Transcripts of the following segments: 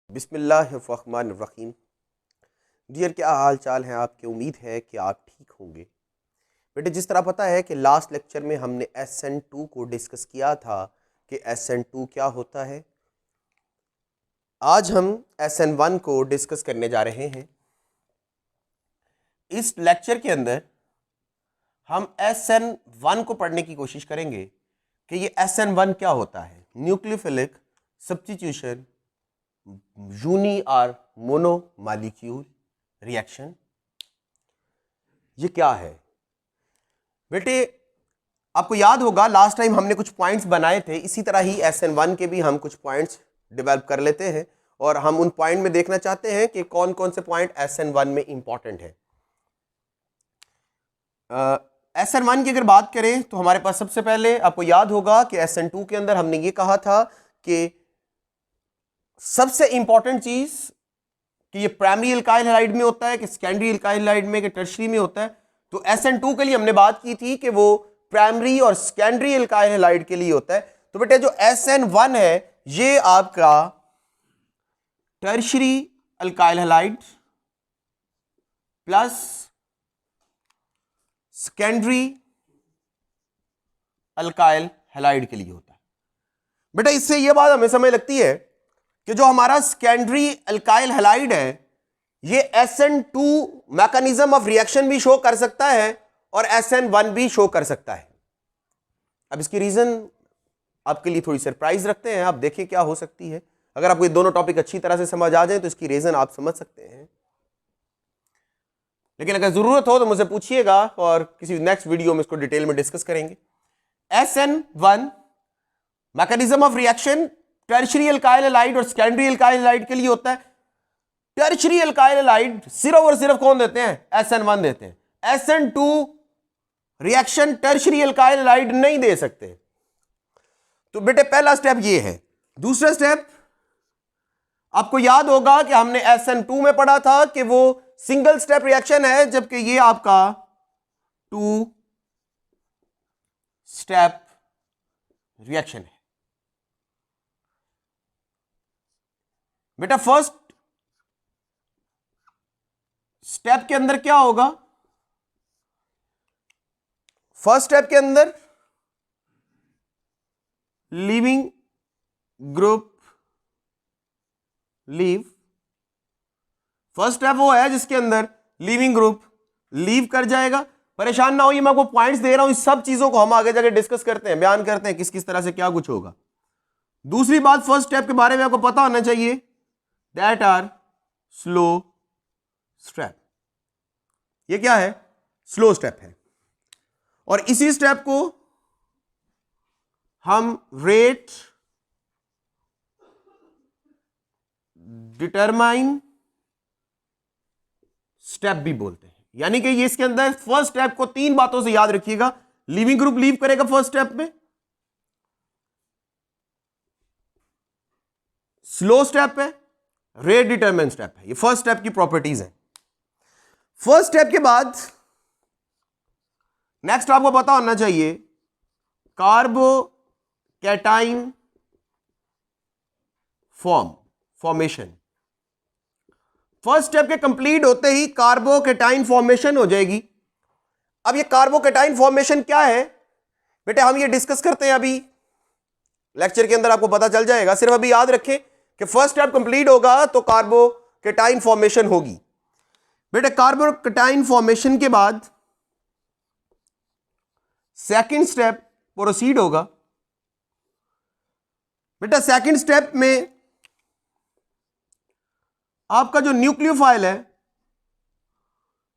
बिस्मिल्लाहिर्रहमानिर्रहीम। डियर, क्या हाल चाल हैं आपके? उम्मीद है कि आप ठीक होंगे। बेटे, जिस तरह पता है कि लास्ट लेक्चर में हमने SN2 को डिस्कस किया था कि SN2 क्या होता है। आज हम SN1 को डिस्कस करने जा रहे हैं। इस लेक्चर के अंदर हम SN1 को पढ़ने की कोशिश करेंगे कि ये SN1 क्या होता है। न्यूक्लियोफिलिक सब्स्टिट्यूशन यूनी और मोनो मॉलिक्यूल रिएक्शन, ये क्या है बेटे? आपको याद होगा लास्ट टाइम हमने कुछ पॉइंट्स बनाए थे, इसी तरह ही SN1 के भी हम कुछ पॉइंट्स डेवलप कर लेते हैं और हम उन पॉइंट में देखना चाहते हैं कि कौन कौन से पॉइंट SN1 में इंपॉर्टेंट है। SN1 की अगर बात करें तो हमारे पास सबसे पहले आपको याद होगा कि SN2 के अंदर हमने ये कहा था कि सबसे इंपॉर्टेंट चीज कि ये प्राइमरी एल्काइल हैलाइड में होता है कि सेकेंडरी एल्काइल हैलाइड में कि टर्शियरी में होता है। तो SN2 के लिए हमने बात की थी कि वो प्राइमरी और सेकेंडरी एल्काइल हैलाइड के लिए होता है। तो बेटे, जो SN1 है ये आपका tertiary alkyl halide plus secondary alkyl halide के लिए होता है। बेटा, इससे यह बात हमें समझ लगती है कि जो हमारा सेकेंडरी एल्काइल हैलाइड है ये SN2 मैकेनिज्म ऑफ रिएक्शन भी शो कर सकता है और SN1 भी शो कर सकता है। अब इसकी रीजन आपके लिए थोड़ी सरप्राइज रखते हैं, आप देखिए क्या हो सकती है। अगर आपको ये दोनों टॉपिक अच्छी तरह से समझ आ जाए तो इसकी रीजन आप समझ सकते हैं, लेकिन अगर जरूरत हो तो मुझसे पूछिएगा और किसी नेक्स्ट वीडियो में इसको डिटेल में डिस्कस करेंगे। SN1 mechanism of reaction tertiary alkyl halide और सेकेंडरी एल्काइल हैलाइड के लिए होता है। टर्शियरी एल्काइल हैलाइड सिर्फ और सिर्फ कौन देते हैं? SN1 देते हैं। SN2 reaction tertiary alkyl halide नहीं दे सकते। तो बेटे, पहला स्टेप ये है। दूसरा स्टेप आपको याद होगा कि हमने SN2 में पढ़ा था कि वो सिंगल स्टेप रिएक्शन है, जबकि ये आपका 2 स्टेप रिएक्शन है। बेटा, फर्स्ट स्टेप के अंदर क्या होगा? फर्स्ट स्टेप के अंदर leaving group leave. First step वो है जिसके अंदर लीविंग ग्रुप लीव कर जाएगा। परेशान ना होइए, मैं आपको पॉइंट्स दे रहा हूं, इस सब चीजों को हम आगे जाके डिस्कस करते हैं, बयान करते हैं किस किस तरह से क्या कुछ होगा। दूसरी बात, फर्स्ट स्टेप के बारे में आपको पता होना चाहिए, दैट आर स्लो स्टेप। ये क्या है? स्लो स्टेप है। और इसी स्टेप को हम रेट डिटरमाइन स्टेप भी बोलते हैं। यानी कि ये इसके अंदर फर्स्ट स्टेप को 3 बातों से याद रखिएगा। लीविंग ग्रुप लीव करेगा फर्स्ट स्टेप में, स्लो स्टेप है, रेट डिटरमाइन स्टेप है। ये फर्स्ट स्टेप की प्रॉपर्टीज है। फर्स्ट स्टेप के बाद नेक्स्ट आपको पता होना चाहिए कार्बोकैटाइन फॉर्मेशन। फर्स्ट स्टेप के कंप्लीट होते ही कार्बोकैटाइन फॉर्मेशन हो जाएगी। अब ये कार्बोकैटाइन फॉर्मेशन क्या है बेटे, हम ये डिस्कस करते हैं अभी लेक्चर के अंदर, आपको पता चल जाएगा। सिर्फ अभी याद रखें कि फर्स्ट स्टेप कंप्लीट होगा तो कार्बोकैटाइन फॉर्मेशन होगी। बेटे, कार्बोकैटाइन फॉर्मेशन के बाद सेकंड स्टेप प्रोसीड होगा। बेटा, सेकंड स्टेप में आपका जो न्यूक्लियोफाइल है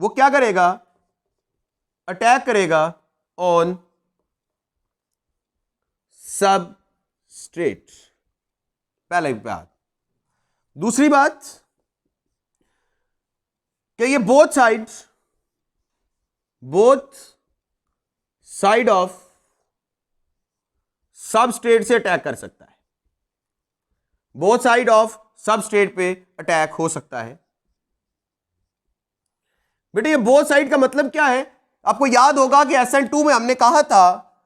वो क्या करेगा? अटैक करेगा ऑन सबस्ट्रेट। पहली बात। दूसरी बात कि ये बोथ साइड ऑफ सबस्ट्रेट से अटैक कर सकता है। बोथ साइड ऑफ सबस्ट्रेट पे अटैक हो सकता है। बेटे, ये बोथ साइड का मतलब क्या है? आपको याद होगा कि SN2 में हमने कहा था,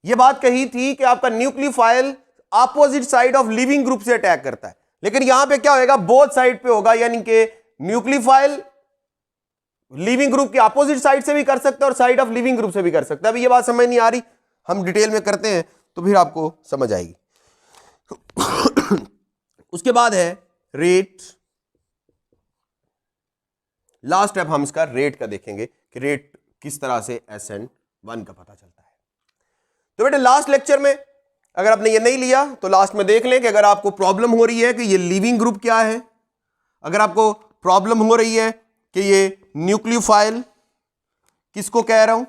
यह बात कही थी कि आपका nucleophile opposite side of leaving group से अटैक करता है। लेकिन यहां पे क्या होगा, बोथ साइड पे होगा, यानी कि न्यूक्लियोफाइल लिविंग ग्रुप की अपोजिट साइड से भी कर सकता है और साइड ऑफ लिविंग ग्रुप से भी कर सकता है। अभी ये बात समझ नहीं आ रही, हम डिटेल में करते हैं तो फिर आपको समझ आएगी। उसके बाद है रेट। लास्ट स्टेप हम इसका रेट का देखेंगे कि रेट किस तरह से SN1 का पता चलता है। तो बेटे लास्ट लेक्चर में अगर आपने ये नहीं लिया तो लास्ट में देख लें कि अगर आपको प्रॉब्लम हो रही है कि ये लिविंग ग्रुप क्या है, अगर आपको प्रॉब्लम हो रही है कि ये न्यूक्लियोफाइल किसको कह रहा हूं,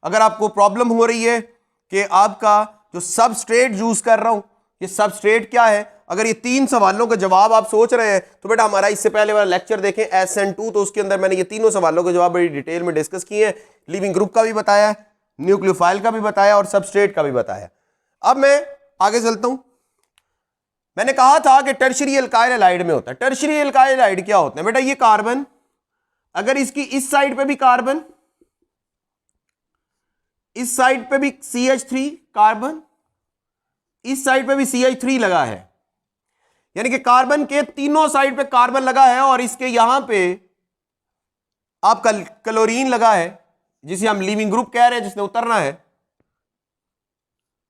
अगर आपको प्रॉब्लम हो रही है कि आपका जो सबस्ट्रेट यूज कर रहा हूं ये सबस्ट्रेट क्या है, अगर ये 3 सवालों का जवाब आप सोच रहे हैं तो बेटा हमारा इससे पहले वाला लेक्चर देखें SN2, तो उसके अंदर मैंने ये तीनों सवालों के जवाब बड़ी डिटेल में डिस्कस किए हैं। लिविंग ग्रुप का भी बताया, न्यूक्लियोफाइल का भी बताया और सबस्ट्रेट का भी बताया। अब मैं आगे चलता हूं। मैंने कहा था कि टर्शियरी एल्काइल हैलाइड में होता है। टर्शियरी एल्काइल हैलाइड क्या होते हैं बेटा, ये कार्बन, अगर इसकी इस साइड पे भी कार्बन, इस साइड पे भी CH3 कार्बन, इस साइड पे भी CH3 लगा है, यानी कि कार्बन के तीनों साइड पे कार्बन लगा है और इसके यहां पे आपका क्लोरीन लगा है जिसे हम लिविंग ग्रुप कह रहे हैं, जिसने उतरना है।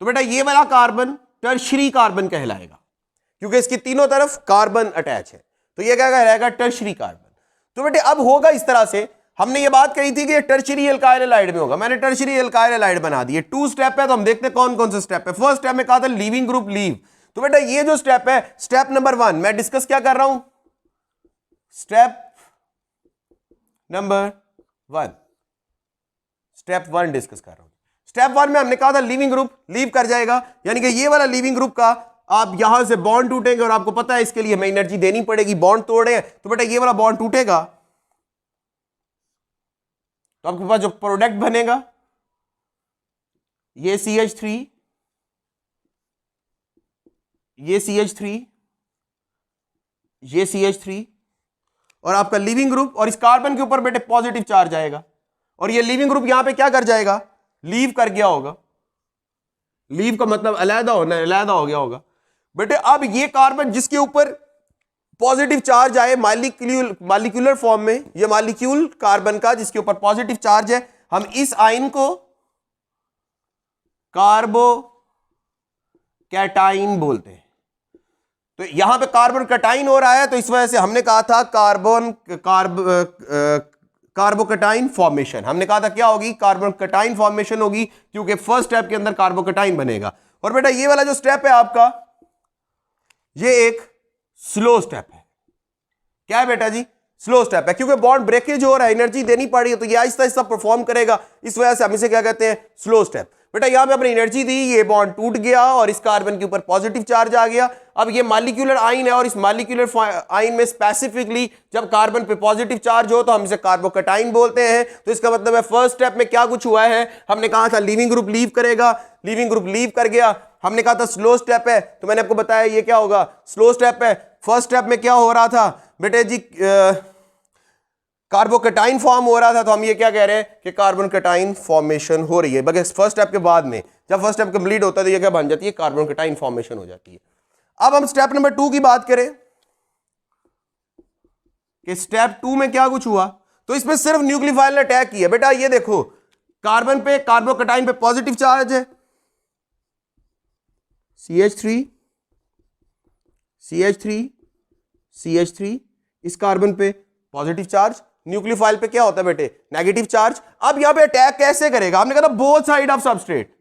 तो बेटा ये वाला कार्बन टर्शियरी कार्बन कहलाएगा क्योंकि इसकी तीनों तरफ कार्बन अटैच है, तो ये क्या कहलाएगा, टर्शियरी कार्बन। तो बेटे अब होगा इस तरह से, हमने ये बात कही थी कि ये टर्शियरी एल्काइल हैलाइड में होगा, मैंने टर्शियरी एल्काइल हैलाइड बना दिए। 2 स्टेप है तो हम देखते हैं कौन कौन से स्टेप है। फर्स्ट स्टेप में कहा था लिविंग ग्रुप लीव, तो बेटा ये जो स्टेप है स्टेप नंबर 1 मैं डिस्कस क्या कर रहा हूं, स्टेप नंबर 1, स्टेप 1 डिस्कस कर रहा हूं। स्टेप 1 में हमने कहा था लिविंग ग्रुप लीव कर जाएगा, यानी कि ये वाला लिविंग ग्रुप का आप यहां से बॉन्ड टूटेंगे और आपको पता है इसके लिए हमें एनर्जी देनी पड़ेगी, बॉन्ड तोड़े तो बेटा ये वाला बॉन्ड टूटेगा तो आपके पास जो प्रोडक्ट बनेगा ये CH3, ये CH3, ये CH3 और आपका लिविंग ग्रुप, और इस कार्बन के ऊपर बेटे पॉजिटिव चार्ज आएगा और ये लिविंग ग्रुप यहां पे क्या कर जाएगा, लीव कर गया होगा। लीव का मतलब अलहदा होना, अलहदा हो गया होगा। बेटे अब ये कार्बन जिसके ऊपर पॉजिटिव चार्ज आए मॉलिक्यूलर फॉर्म में, ये मॉलिक्यूल कार्बन का जिसके ऊपर पॉजिटिव चार्ज है, हम इस आयन को कार्बोकैटाइन बोलते हैं। तो यहां पे कार्बन कैटाइन हो रहा है तो इस वजह से हमने कहा था कार्बोकैटाइन फॉर्मेशन, हमने कहा था क्या होगी, कार्बोकैटाइन फॉर्मेशन होगी क्योंकि फर्स्ट स्टेप के अंदर कार्बोकैटाइन बनेगा। और बेटा ये वाला जो स्टेप है आपका ये एक स्लो स्टेप है। क्या है बेटा जी, स्लो स्टेप है क्योंकि बॉन्ड ब्रेकेज हो रहा है, एनर्जी देनी पड़ रही है तो ये आहिस्ता आहिस्ता परफॉर्म करेगा, इस वजह से हम इसे क्या कहते हैं, स्लो स्टेप। बेटा यहां पे अपनी एनर्जी दी, ये बॉन्ड टूट गया और इस कार्बन के ऊपर पॉजिटिव चार्ज आ गया। अब ये मॉलिक्यूलर आयन है और इस मॉलिक्यूलर आयन में स्पेसिफिकली जब कार्बन पे पॉजिटिव चार्ज हो तो हम इसे कार्बोकैटाइन बोलते हैं। तो इसका मतलब है फर्स्ट स्टेप में क्या कुछ हुआ है, हमने कहा था लिविंग ग्रुप लीव करेगा, लिविंग ग्रुप लीव कर गया, हमने कहा था स्लो स्टेप है, तो मैंने आपको बताया ये क्या होगा, स्लो स्टेप है। फर्स्ट स्टेप में क्या हो रहा था बेटे जी, कार्बोकैटाइन फॉर्म हो रहा था, तो हम ये क्या कह रहे हैं कि कार्बोकैटाइन फॉर्मेशन हो रही है। बल्कि फर्स्ट स्टेप के बाद में जब फर्स्ट स्टेप कंप्लीट होता है तो ये क्या बन जाती है, कार्बोकैटाइन फॉर्मेशन हो जाती है। अब हम स्टेप नंबर 2 की बात करें कि स्टेप 2 में क्या कुछ हुआ, तो इसमें सिर्फ न्यूक्लियोफाइल ने अटैक किया। बेटा ये देखो कार्बन पे कार्बोकैटाइन पे पॉजिटिव चार्ज है, CH3 CH3 CH3, इस कार्बन पे पॉजिटिव चार्ज, न्यूक्लियोफाइल पे क्या होता है बेटे, नेगेटिव चार्ज। अब यहां पे अटैक कैसे करेगा, हमने कहा था both side of substrate.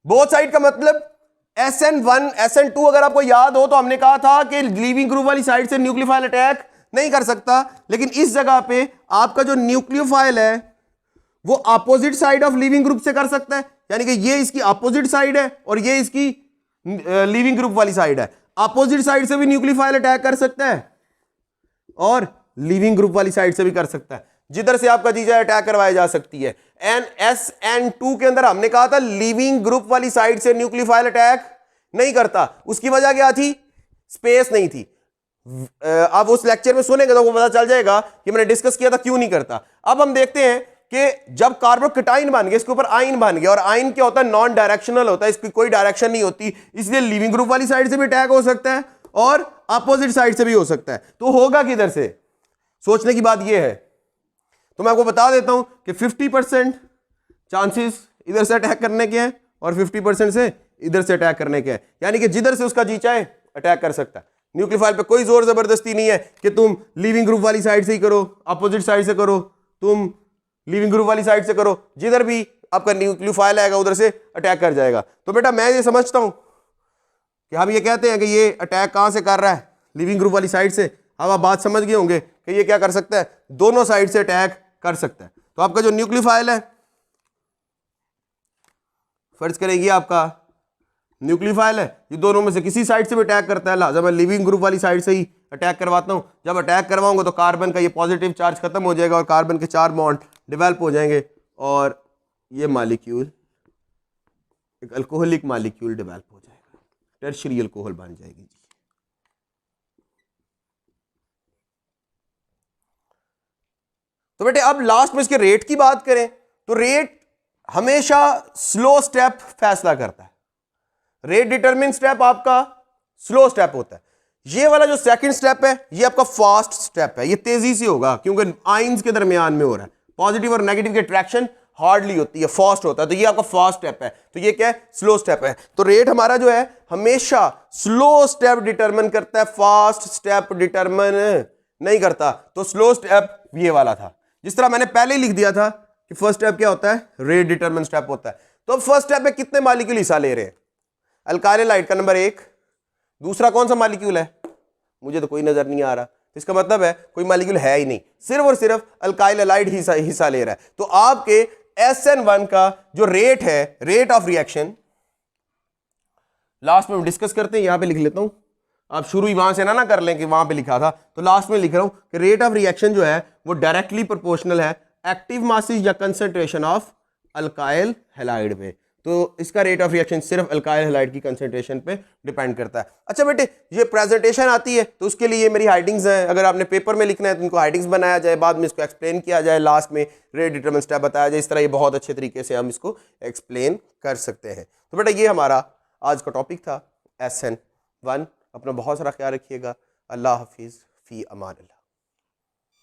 Both side का मतलब SN1 SN2 अगर आपको याद हो तो हमने कहा था कि लिविंग ग्रुप वाली साइड से न्यूक्लियोफाइल अटैक नहीं कर सकता, लेकिन इस जगह पे आपका जो न्यूक्लियोफाइल है वो opposite side of leaving group से कर सकता है, यानी कि ये इसकी अपोजिट साइड है और ये इसकी लिविंग ग्रुप वाली साइड है। अपोजिट साइड से भी न्यूक्लियोफाइल अटैक कर सकता है और लिविंग ग्रुप वाली साइड से भी कर सकता है, जिधर से आपका जीजा अटैक करवाया जा सकती है। SN2 के अंदर हमने कहा था लिविंग ग्रुप वाली साइड से न्यूक्लियोफाइल अटैक नहीं करता, उसकी वजह क्या थी, स्पेस नहीं थी। आप उस लेक्चर में सुनेंगे तो वो पता चल जाएगा कि मैंने डिस्कस किया था क्यों नहीं करता। अब हम देखते हैं कि जब कार्बोकैटाइन बन गया, इसके ऊपर आयन बन गया, और आयन क्या होता है, नॉन डायरेक्शनल होता है, इसकी कोई डायरेक्शन नहीं होती, इसलिए लिविंग ग्रुप वाली साइड से भी अटैक हो सकता है और अपोजिट साइड से भी हो सकता है। तो होगा किधर से, सोचने की बात यह है। तो मैं आपको बता देता हूं कि 50% चांसेस इधर से अटैक करने के हैं और 50% से इधर से अटैक करने के हैं, यानी कि जिधर से उसका जी चाहे अटैक कर सकता है। न्यूक्लियोफाइल पे कोई जोर जबरदस्ती नहीं है कि तुम लीविंग ग्रुप वाली साइड से ही करो, अपोजिट साइड से करो, तुम लीविंग ग्रुप वाली साइड से करो, जिधर भी आपका न्यूक्लियोफाइल आएगा उधर से अटैक कर जाएगा। तो बेटा मैं ये समझता हूं कि हम ये कहते हैं कि ये अटैक कहां से कर रहा है, लीविंग ग्रुप वाली साइड से। अब आप बात समझ गए होंगे कि ये क्या कर सकता है, दोनों साइड से अटैक कर सकता है। तो आपका जो न्यूक्लियोफाइल है, फर्ज करेगी आपका न्यूक्लियोफाइल है, ये दोनों में से किसी साइड से भी अटैक करता है, लिहाजा मैं लिविंग ग्रुप वाली साइड से ही अटैक करवाता हूं। जब अटैक करवाऊंगा तो कार्बन का ये पॉजिटिव चार्ज खत्म हो जाएगा और कार्बन के 4 बॉन्ड डेवलप हो जाएंगे और ये मॉलिक्यूल एक अल्कोहलिक मॉलिक्यूल डेवलप हो जाएगा, टर्शियरी अल्कोहल बन जाएगी। तो बेटे अब लास्ट में इसके रेट की बात करें तो रेट हमेशा स्लो स्टेप फैसला करता है। रेट डिटरमिन स्टेप आपका स्लो स्टेप होता है। ये वाला जो सेकंड स्टेप है ये आपका फास्ट स्टेप है, ये तेजी से होगा क्योंकि आयंस के दरमियान में हो रहा है। पॉजिटिव और नेगेटिव की अट्रैक्शन हार्डली होती है, फास्ट होता है, तो ये आपका फास्ट स्टेप है। तो ये क्या है, स्लो स्टेप है। तो रेट हमारा जो है हमेशा स्लो स्टेप डिटरमिन करता है, फास्ट स्टेप डिटरमिन नहीं करता। तो स्लो स्टेप ये वाला था, जिस तरह मैंने पहले ही लिख दिया था कि फर्स्ट स्टेप क्या होता है, रेट डिटरमिन स्टेप होता है। तो अब फर्स्ट स्टेप में कितने मॉलिक्यूल हिस्सा ले रहे हैं, अल्काइल हैलाइड का नंबर 1, दूसरा कौन सा मॉलिक्यूल है, मुझे तो कोई नजर नहीं आ रहा। इसका मतलब है कोई मॉलिक्यूल है ही नहीं, सिर्फ और सिर्फ अल्काइल हैलाइड हिस्सा ले रहा है। तो आपके SN1 का जो रेट है, रेट ऑफ रिएक्शन, लास्ट में हम डिस्कस करते हैं, यहां पे लिख लेता हूं, आप शुरू ही वहां से ना कर लें कि वहां पे लिखा था, तो लास्ट में लिख रहा हूं कि रेट ऑफ रिएक्शन जो है वो डायरेक्टली प्रोपोर्शनल है एक्टिव मासेज या कंसंट्रेशन ऑफ अल्काइल हैलाइड पे। तो इसका रेट ऑफ रिएक्शन सिर्फ अल्काइल हैलाइड की कंसंट्रेशन पे डिपेंड करता है। अच्छा बेटे, ये प्रेजेंटेशन आती है तो उसके लिए ये मेरी हाइडिंग्स हैं, अगर आपने पेपर में लिखना है तो इनको हाइडिंग्स बनाया जाए, बाद में इसको एक्सप्लेन किया जाए, लास्ट में रेट डिटरमिन स्टेप बताया जाए। इस तरह ये बहुत अच्छे तरीके से हम इसको एक्सप्लेन कर सकते हैं। तो बेटा ये हमारा आज का टॉपिक था SN1। अपना बहुत सारा ख्याल रखिएगा। अल्लाह हाफिज़, फ़ी अमान अल्लाह।